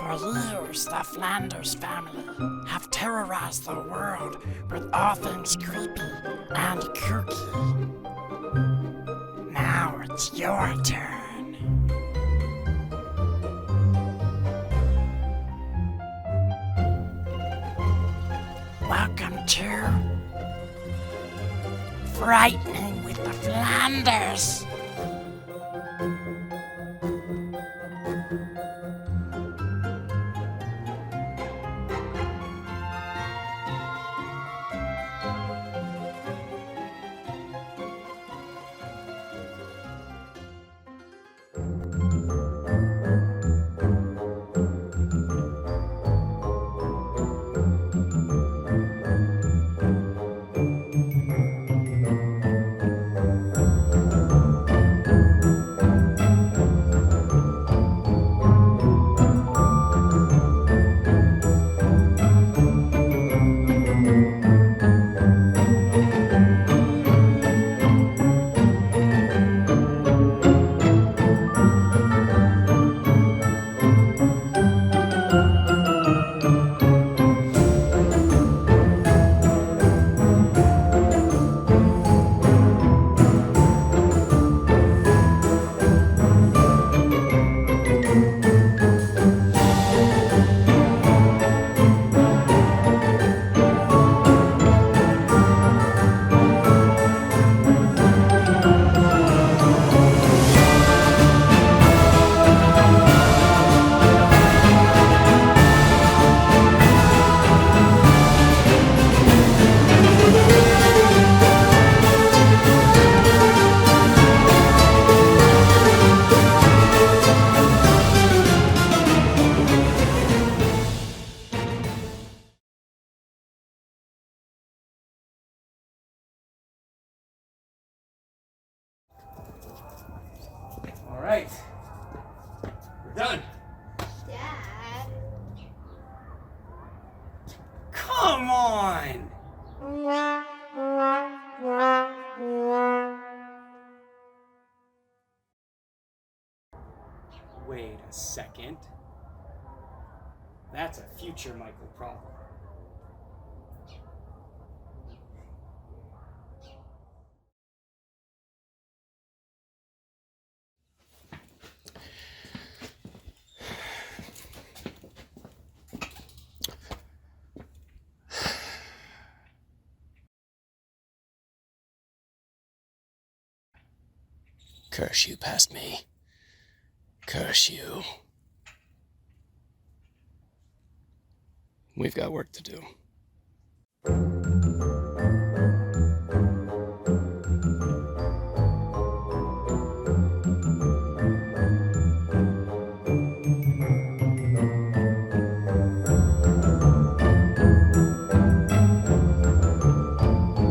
For years, the Flanders family have terrorized the world with all things creepy and kooky. Now it's your turn. Welcome to Frightening with the Flanders. All right, we're done. Dad. Come on! Wait a second. That's a future Michael problem. Curse you past me. Curse you. We've got work to do.